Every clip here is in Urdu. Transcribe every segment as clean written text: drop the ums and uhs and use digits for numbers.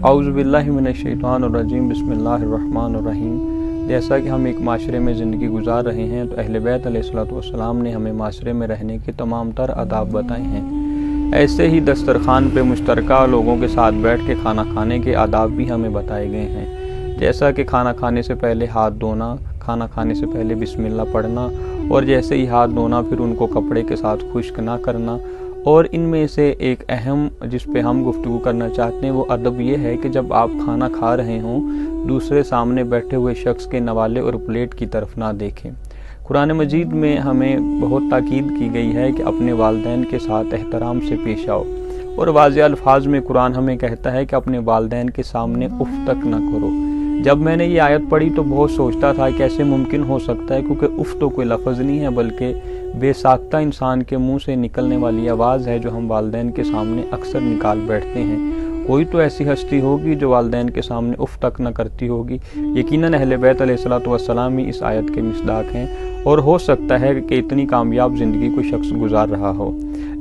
اعوذ باللہ من الشیطان الرجیم بسم اللہ الرحمن الرحیم۔ جیسا کہ ہم ایک معاشرے میں زندگی گزار رہے ہیں تو اہل بیت علیہ الصلوۃ والسلام نے ہمیں معاشرے میں رہنے کے تمام تر آداب بتائے ہیں۔ ایسے ہی دسترخوان پہ مشترکہ لوگوں کے ساتھ بیٹھ کے کھانا کھانے کے آداب بھی ہمیں بتائے گئے ہیں، جیسا کہ کھانا کھانے سے پہلے ہاتھ دھونا، کھانا کھانے سے پہلے بسم اللہ پڑھنا، اور جیسے ہی ہاتھ دھونا پھر ان کو کپڑے کے ساتھ خشک نہ کرنا۔ اور ان میں سے ایک اہم جس پہ ہم گفتگو کرنا چاہتے ہیں وہ ادب یہ ہے کہ جب آپ کھانا کھا رہے ہوں دوسرے سامنے بیٹھے ہوئے شخص کے نوالے اور پلیٹ کی طرف نہ دیکھیں۔ قرآن مجید میں ہمیں بہت تاکید کی گئی ہے کہ اپنے والدین کے ساتھ احترام سے پیش آؤ، اور واضح الفاظ میں قرآن ہمیں کہتا ہے کہ اپنے والدین کے سامنے اف تک نہ کرو۔ جب میں نے یہ آیت پڑھی تو بہت سوچتا تھا کہ ایسے ممکن ہو سکتا ہے، کیونکہ اف تو کوئی لفظ نہیں ہے بلکہ بے ساختہ انسان کے منہ سے نکلنے والی آواز ہے جو ہم والدین کے سامنے اکثر نکال بیٹھتے ہیں۔ کوئی تو ایسی ہستی ہوگی جو والدین کے سامنے اف تک نہ کرتی ہوگی۔ یقیناً اہل بیت علیہ الصلوۃ والسلام ہی اس آیت کے مصداق ہیں، اور ہو سکتا ہے کہ اتنی کامیاب زندگی کوئی شخص گزار رہا ہو۔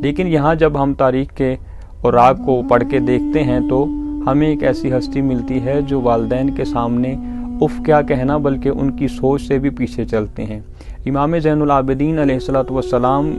لیکن یہاں جب ہم تاریخ کے اوراق کو پڑھ کے دیکھتے ہیں تو ہمیں ایک ایسی ہستی ملتی ہے جو والدین کے سامنے اف کیا کہنا بلکہ ان کی سوچ سے بھی پیچھے چلتے ہیں۔ امام زین العابدین علیہ الصلوۃ والسلام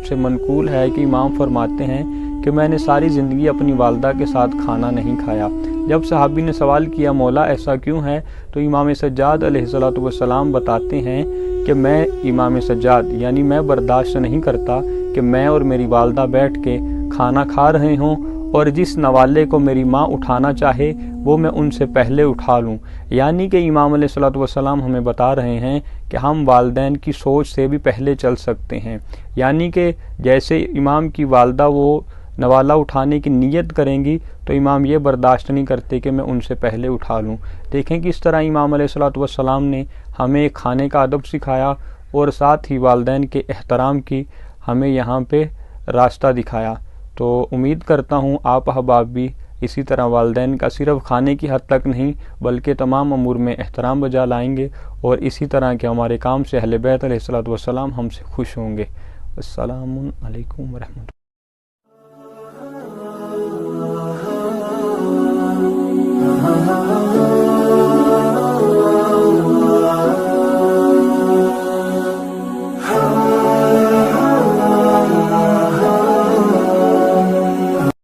سے منقول ہے کہ امام فرماتے ہیں کہ میں نے ساری زندگی اپنی والدہ کے ساتھ کھانا نہیں کھایا۔ جب صحابی نے سوال کیا مولا ایسا کیوں ہے، تو امام سجاد علیہ الصلوۃ والسلام بتاتے ہیں کہ میں امام سجاد یعنی میں برداشت نہیں کرتا کہ میں اور میری والدہ بیٹھ کے کھانا کھا رہے ہوں اور جس نوالے کو میری ماں اٹھانا چاہے وہ میں ان سے پہلے اٹھا لوں۔ یعنی کہ امام علیہ الصلوۃ والسلام ہمیں بتا رہے ہیں کہ ہم والدین کی سوچ سے بھی پہلے چل سکتے ہیں۔ یعنی کہ جیسے امام کی والدہ وہ نوالہ اٹھانے کی نیت کریں گی تو امام یہ برداشت نہیں کرتے کہ میں ان سے پہلے اٹھا لوں۔ دیکھیں کہ اس طرح امام علیہ الصلوۃ والسلام نے ہمیں کھانے کا ادب سکھایا اور ساتھ ہی والدین کے احترام کی ہمیں یہاں پہ راستہ دکھایا۔ تو امید کرتا ہوں آپ احباب بھی اسی طرح والدین کا صرف کھانے کی حد تک نہیں بلکہ تمام امور میں احترام بجا لائیں گے، اور اسی طرح کے ہمارے کام سے اہل بیت علیہ الصلوۃ والسلام ہم سے خوش ہوں گے۔ السلام علیکم ورحمۃ اللہ۔